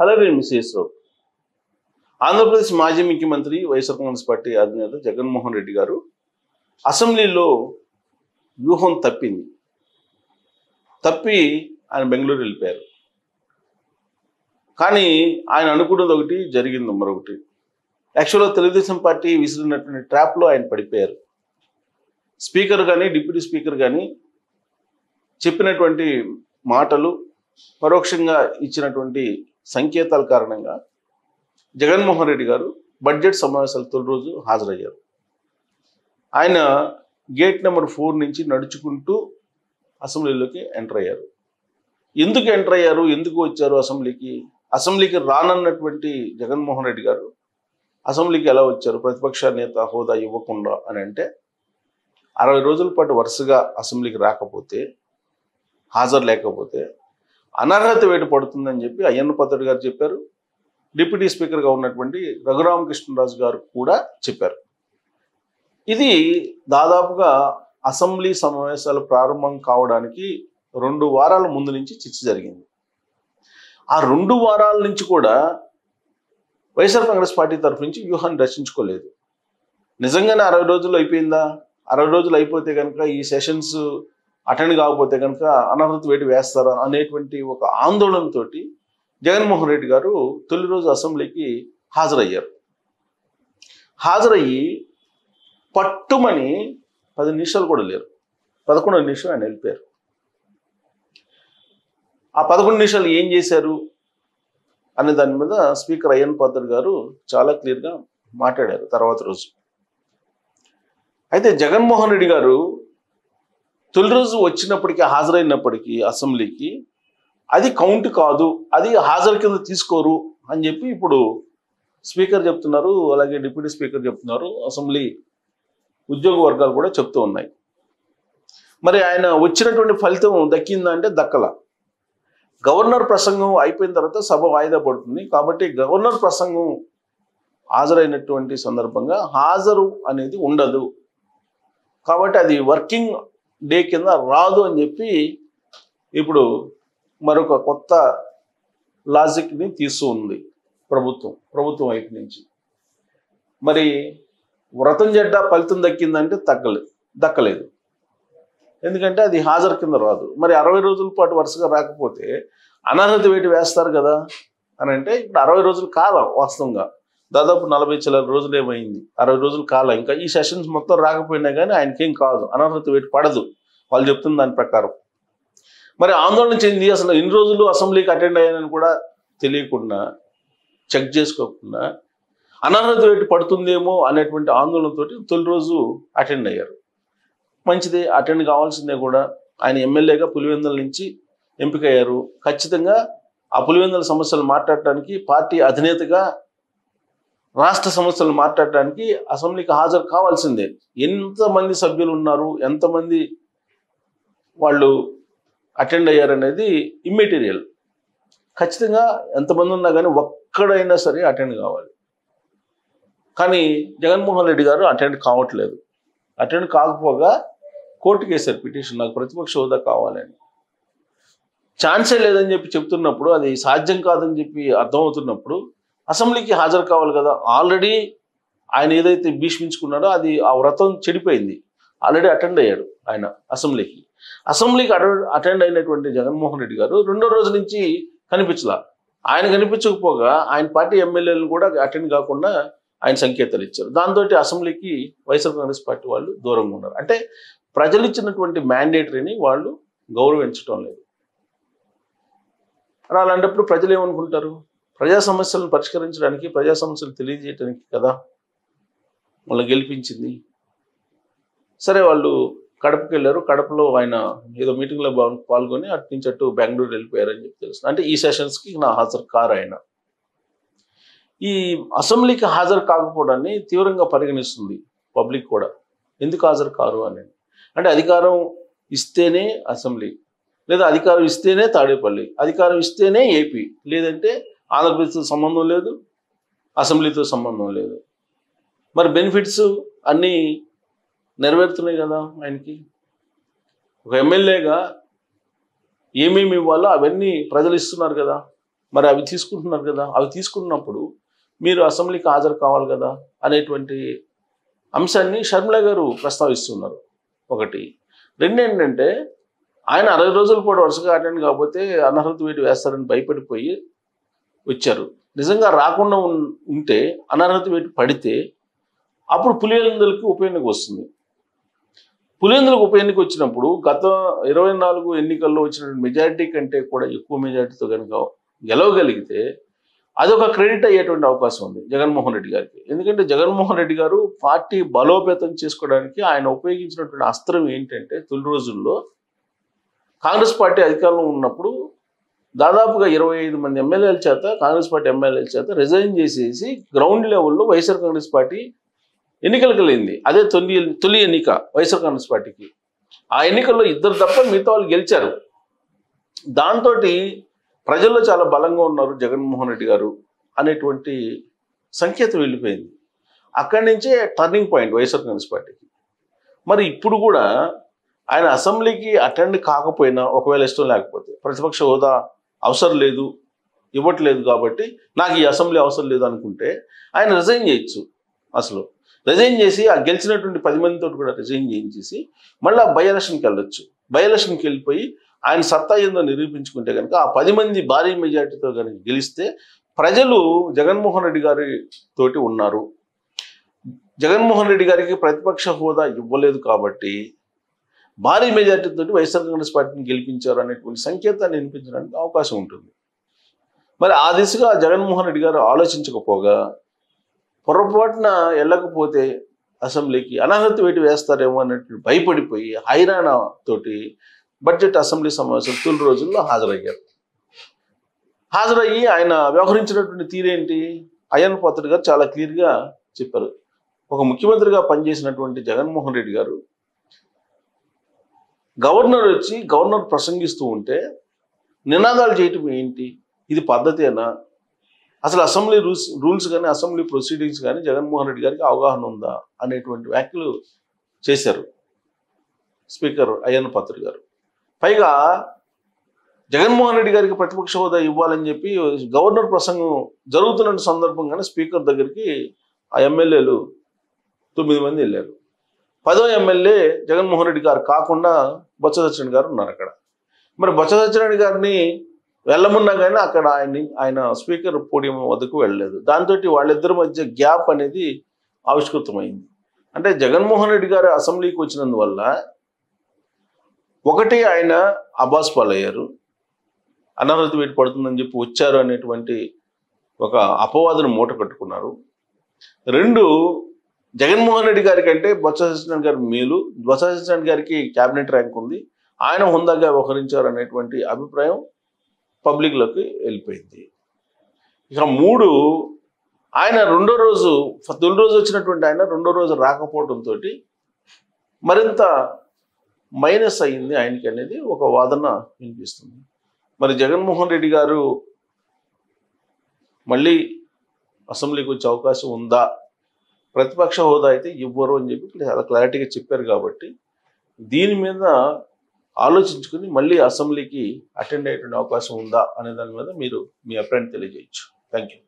Hello నేను మిస్సెస్రావు. ఆంధ్రప్రదేశ్ మాజీ ముఖ్యమంత్రి వైఎస్ఆర్ కాంగ్రెస్ పార్టీ అధినేత జగన్మోహన్ రెడ్డి గారు అసెంబ్లీలో వ్యూహం తప్పి ఆయన బెంగళూరు వెళ్ళిపోయారు. కానీ ఆయన అనుకున్నది ఒకటి, జరిగింది మరొకటి. యాక్చువల్గా తెలుగుదేశం పార్టీ విసిరినటువంటి ట్రాప్లో ఆయన పడిపోయారు. స్పీకర్ కానీ డిప్యూటీ స్పీకర్ కానీ చెప్పినటువంటి మాటలు, పరోక్షంగా ఇచ్చినటువంటి సంకేతాల కారణంగా జగన్మోహన్ రెడ్డి గారు బడ్జెట్ సమావేశాల తొలి రోజు హాజరయ్యారు. ఆయన గేట్ నెంబర్ 4 నుంచి నడుచుకుంటూ అసెంబ్లీలోకి ఎంటర్ అయ్యారు. ఎందుకు ఎంటర్ అయ్యారు, ఎందుకు వచ్చారు అసెంబ్లీకి రానన్నటువంటి జగన్మోహన్ రెడ్డి గారు అసెంబ్లీకి ఎలా వచ్చారు, ప్రతిపక్ష నేత హోదా ఇవ్వకుండా అని అంటే 60 రోజుల పాటు వరుసగా అసెంబ్లీకి రాకపోతే, హాజరు లేకపోతే అనర్హత వేటు పడుతుందని చెప్పి అయ్యన్న పాత్రుడు గారు చెప్పారు. డిప్యూటీ స్పీకర్గా ఉన్నటువంటి రఘురామకృష్ణరాజు గారు కూడా చెప్పారు. ఇది దాదాపుగా అసెంబ్లీ సమావేశాలు ప్రారంభం కావడానికి 2 వారాల ముందు నుంచి చర్చ జరిగింది. ఆ 2 వారాల నుంచి కూడా వైఎస్ఆర్ కాంగ్రెస్ పార్టీ తరఫు నుంచి వ్యూహాన్ని రచించుకోలేదు. నిజంగానే 60 రోజులు అయిపోయిందా? 60 రోజులు అయిపోతే కనుక ఈ సెషన్స్ అటెండ్ కాకపోతే కనుక అనర్హత వేటు వేస్తారా అనేటువంటి ఒక ఆందోళనతో జగన్మోహన్ రెడ్డి గారు తొలి రోజు అసెంబ్లీకి హాజరయ్యారు. హాజరయ్యి పట్టుమని 10 నిమిషాలు కూడా లేరు, 11 నిమిషాలు ఆయన వెళ్ళిపోయారు. ఆ 11 నిమిషాలు ఏం చేశారు అనే దాని మీద స్పీకర్ అయ్యన్న పాత్రుడు గారు చాలా క్లియర్గా మాట్లాడారు తర్వాత రోజు. అయితే జగన్మోహన్ రెడ్డి గారు తొలి రోజు వచ్చినప్పటికీ, హాజరైనప్పటికీ అసెంబ్లీకి అది కౌంట్ కాదు, అది హాజరు కింద తీసుకోరు అని చెప్పి ఇప్పుడు స్పీకర్ చెప్తున్నారు, అలాగే డిప్యూటీ స్పీకర్ చెప్తున్నారు, అసెంబ్లీ ఉద్యోగ వర్గాలు కూడా చెప్తూ ఉన్నాయి. మరి ఆయన వచ్చినటువంటి ఫలితం దక్కిందంటే దక్కల. గవర్నర్ ప్రసంగం అయిపోయిన తర్వాత సభ వాయిదా పడుతుంది కాబట్టి గవర్నర్ ప్రసంగం హాజరైనటువంటి సందర్భంగా హాజరు అనేది ఉండదు కాబట్టి అది వర్కింగ్ డే కింద రాదు అని చెప్పి ఇప్పుడు మరొక కొత్త లాజిక్ని ఉంది ప్రభుత్వం వైపు నుంచి. మరి వ్రతం జడ్డ ఫలితం దక్కిందంటే దక్కలేదు, ఎందుకంటే అది హాజరు కింద రాదు. మరి 60 రోజుల పాటు వరుసగా రాకపోతే అనర్హత వేటు వేస్తారు కదా అని అంటే ఇప్పుడు 60 రోజుల కాలం, వాస్తవంగా దాదాపు 40 చిల్లర రోజులు ఏమైంది, 60 రోజుల కాలం. ఇంకా ఈ సెషన్స్ మొత్తం రాకపోయినా కానీ ఆయనకేం కాదు, అనర్హత వేటు పడదు వాళ్ళు చెప్తున్న దాని ప్రకారం. మరి ఆందోళన చెంది అసలు ఎన్ని రోజులు అసెంబ్లీకి అటెండ్ అయ్యానని కూడా తెలియకుండా, చెక్ చేసుకోకుండా అనర్హత వేటు పడుతుందేమో అనేటువంటి ఆందోళనతో తొలి రోజు అటెండ్ అయ్యారు. మంచిదే, అటెండ్ కావాల్సిందే కూడా. ఆయన ఎమ్మెల్యేగా పులివెందుల నుంచి ఎంపికయ్యారు. ఖచ్చితంగా ఆ పులివెందుల సమస్యలు మాట్లాడటానికి, పార్టీ అధినేతగా రాష్ట్ర సమస్యలు మాట్లాడటానికి అసెంబ్లీకి హాజరు కావాల్సిందే. ఎంతమంది సభ్యులు ఉన్నారు, ఎంతమంది వాళ్ళు అటెండ్ అయ్యారనేది ఇమ్మెటీరియల్. ఖచ్చితంగా ఎంతమంది ఉన్నా కానీ ఒక్కడైనా సరే అటెండ్ కావాలి. కానీ జగన్మోహన్ రెడ్డి గారు అటెండ్ కావట్లేదు. అటెండ్ కాకపోగా కోర్టుకు వేశారు పిటిషన్, నాకు ప్రతిపక్ష హోదా కావాలని. ఛాన్సే లేదని చెప్పి చెప్తున్నప్పుడు, అది సాధ్యం కాదని చెప్పి అర్థమవుతున్నప్పుడు అసెంబ్లీకి హాజరు కావాలి కదా. ఆల్రెడీ ఆయన ఏదైతే భీష్మించుకున్నాడో అది ఆ వ్రతం చెడిపోయింది. ఆల్రెడీ అటెండ్ అయ్యాడు ఆయన అసెంబ్లీకి అటెండ్ అయినటువంటి జగన్మోహన్ రెడ్డి గారు 2వ రోజు నుంచి కనిపించలా. ఆయన కనిపించకపోగా ఆయన పార్టీ ఎమ్మెల్యేలను కూడా అటెండ్ కాకుండా ఆయన సంకేతాలు ఇచ్చారు. దాంతో అసెంబ్లీకి వైఎస్ఆర్ కాంగ్రెస్ పార్టీ వాళ్ళు దూరంగా ఉన్నారు. అంటే ప్రజలు ఇచ్చినటువంటి మ్యాండేటరీని వాళ్ళు గౌరవించడం లేదు. అలాంటప్పుడు ప్రజలు ఏమనుకుంటారు, ప్రజా సమస్యలను పరిష్కరించడానికి, ప్రజా సమస్యలు తెలియజేయడానికి కదా వాళ్ళు గెలిపించింది. సరే, వాళ్ళు కడపకి వెళ్ళారు. కడపలో ఆయన ఏదో మీటింగ్లో పాల్గొని అటు నుంచి అటు బెంగళూరు వెళ్ళిపోయారని చెప్పి తెలుస్తుంది. అంటే ఈ సెషన్స్కి నా హాజరు కారు ఆయన. ఈ అసెంబ్లీకి హాజరు కాకపోవడాన్ని తీవ్రంగా పరిగణిస్తుంది పబ్లిక్ కూడా. ఎందుకు హాజరు కారు అని అంటే అధికారం ఇస్తేనే అసెంబ్లీ, లేదా అధికారం ఇస్తేనే తాడేపల్లి, అధికారం ఇస్తేనే ఏపీ, లేదంటే ఆంధ్రప్రదేశ్తో సంబంధం లేదు, అసెంబ్లీతో సంబంధం లేదు. మరి బెనిఫిట్స్ అన్నీ నెరవేరుతున్నాయి కదా ఆయనకి. ఒక ఎమ్మెల్యేగా ఏమేమి ఇవ్వాలో అవన్నీ ప్రజలు ఇస్తున్నారు కదా. మరి అవి తీసుకుంటున్నారు కదా, అవి తీసుకున్నప్పుడు మీరు అసెంబ్లీకి హాజరు కావాలి కదా అనేటువంటి అంశాన్ని షర్మిల గారు ప్రస్తావిస్తున్నారు. ఒకటి. రెండు ఏంటంటే ఆయన 60 రోజుల పాటు వరుసగా అటెండ్ కాకపోతే అనర్హత వేటు వేస్తారని భయపడిపోయి వచ్చారు. నిజంగా రాకుండా ఉంటే అనర్హత వేటు పడితే అప్పుడు పులివెందులకి ఉప ఎన్నిక వస్తుంది. పులివెందులకు ఉప ఎన్నిక వచ్చినప్పుడు గత 24 ఎన్నికల్లో వచ్చినటువంటి మెజారిటీ కంటే కూడా ఎక్కువ మెజారిటీతో కనుక గెలవగలిగితే అదొక క్రెడిట్ అయ్యేటువంటి అవకాశం ఉంది జగన్మోహన్ రెడ్డి గారికి. ఎందుకంటే జగన్మోహన్ రెడ్డి గారు పార్టీ బలోపేతం చేసుకోవడానికి ఆయన ఉపయోగించినటువంటి అస్త్రం ఏంటంటే తొలి రోజుల్లో కాంగ్రెస్ పార్టీ అధికారంలో ఉన్నప్పుడు దాదాపుగా 25 మంది ఎమ్మెల్యేల చేత, కాంగ్రెస్ పార్టీ ఎమ్మెల్యేల చేత రిజైన్ చేసేసి గ్రౌండ్ లెవెల్లో వైఎస్ఆర్ కాంగ్రెస్ పార్టీ ఎన్నికలకు వెళ్ళింది. అదే తొలి ఎన్నిక వైఎస్ఆర్ కాంగ్రెస్ పార్టీకి. ఆ ఎన్నికల్లో 2 తప్ప మిగతా వాళ్ళు గెలిచారు. దాంతో ప్రజల్లో చాలా బలంగా ఉన్నారు జగన్మోహన్ రెడ్డి గారు అనేటువంటి సంకేతం వెళ్ళిపోయింది. అక్కడి నుంచే టర్నింగ్ పాయింట్ వైఎస్ఆర్ కాంగ్రెస్ పార్టీకి. మరి ఇప్పుడు కూడా ఆయన అసెంబ్లీకి అటెండ్ కాకపోయినా, ఒకవేళ ఇష్టం లేకపోతే, ప్రతిపక్ష హోదా అవసరం లేదు, ఇవ్వట్లేదు కాబట్టి నాకు ఈ అసెంబ్లీ అవసరం లేదు అనుకుంటే ఆయన రిజైన్ చేయొచ్చు. అసలు రిజైన్ చేసి ఆ గెలిచినటువంటి 10 మందితో కూడా రిజైన్ చేయించేసి మళ్ళీ బై ఎలక్షన్కి వెళ్ళొచ్చు. బై ఎలక్షన్కి వెళ్ళిపోయి ఆయన సత్తా ఏందో నిరూపించుకుంటే కనుక ఆ 10 మంది భారీ మెజార్టీతో కనుక గెలిస్తే ప్రజలు జగన్మోహన్ రెడ్డి గారి తోటి ఉన్నారు. జగన్మోహన్ రెడ్డి గారికి ప్రతిపక్ష హోదా ఇవ్వలేదు కాబట్టి భారీ మెజార్టీతో వైఎస్ఆర్ కాంగ్రెస్ పార్టీని గెలిపించారు అనేటువంటి సంకేతాన్ని వినిపించడానికి అవకాశం ఉంటుంది. మరి ఆ దిశగా జగన్మోహన్ రెడ్డి గారు ఆలోచించకపోగా పొరపాటున వెళ్ళకపోతే అసెంబ్లీకి అనర్హత వేటు వేస్తారేమో అన్నట్టు భయపడిపోయి హైరానా తోటి బడ్జెట్ అసెంబ్లీ సమావేశం తొలి రోజుల్లో హాజరయ్యి ఆయన వ్యవహరించినటువంటి తీరేంటి? అయ్యన్న పాత్రుడు గారు చాలా క్లియర్గా చెప్పారు. ఒక ముఖ్యమంత్రిగా పనిచేసినటువంటి జగన్మోహన్ రెడ్డి గారు గవర్నర్ ప్రసంగిస్తూ ఉంటే నినాదాలు చేయటం ఏంటి? ఇది పద్ధతేనా? అసలు అసెంబ్లీ రూల్స్ కానీ అసెంబ్లీ ప్రొసీడింగ్స్ కానీ జగన్మోహన్ రెడ్డి గారికి అవగాహన ఉందా అనేటువంటి వ్యాఖ్యలు చేశారు స్పీకర్ అయ్యన్న పాత్రుడు గారు. పైగా జగన్మోహన్ రెడ్డి గారికి ప్రతిపక్ష హోదా ఇవ్వాలని చెప్పి గవర్నర్ ప్రసంగం జరుగుతున్న సందర్భంగానే స్పీకర్ దగ్గరికి ఆ ఎమ్మెల్యేలు 9 మంది వెళ్ళారు. 10వ ఎమ్మెల్యే జగన్మోహన్ రెడ్డి గారు కాకుండా బొత్స సత్యనారాయణ గారు ఉన్నారు అక్కడ. మరి బొత్స సత్యనారాయణ గారిని వెళ్ళమున్నా కానీ అక్కడ ఆయన స్పీకర్ పోడియం వద్దకు వెళ్ళలేదు. దాంతో వాళ్ళిద్దరి మధ్య గ్యాప్ అనేది ఆవిష్కృతమైంది. అంటే జగన్మోహన్ రెడ్డి గారు అసెంబ్లీకి వచ్చినందువల్ల ఒకటి ఆయన అబాస్ పాలయ్యారు, అనర్హత వేటు పడుతుందని చెప్పి వచ్చారు అనేటువంటి ఒక అపవాదును మూట కట్టుకున్నారు. 2, జగన్మోహన్ రెడ్డి గారి కంటే బొత్స సత్యనారాయణ గారి మేలు, బొత్స సత్యనారాయణ గారికి క్యాబినెట్ ర్యాంక్ ఉంది, ఆయన హుందాగా వ్యవహరించారు అనేటువంటి అభిప్రాయం పబ్లిక్లోకి వెళ్ళిపోయింది. ఇక 3, ఆయన తొలి రోజు వచ్చినటువంటి ఆయన రెండో రోజు రాకపోవడంతో మరింత మైనస్ అయ్యింది ఆయనకి అనేది ఒక వాదన వినిపిస్తుంది. మరి జగన్మోహన్ రెడ్డి గారు మళ్ళీ అసెంబ్లీకి వచ్చే అవకాశం ఉందా? ప్రతిపక్ష హోదా అయితే ఇవ్వరు అని చెప్పి చాలా క్లారిటీగా చెప్పారు. కాబట్టి దీని మీద ఆలోచించుకుని మళ్ళీ అసెంబ్లీకి అటెండ్ అయ్యేటువంటి అవకాశం ఉందా అనే దాని మీద మీరు మీ అభిప్రాయం తెలియజేయచ్చు. Thank you.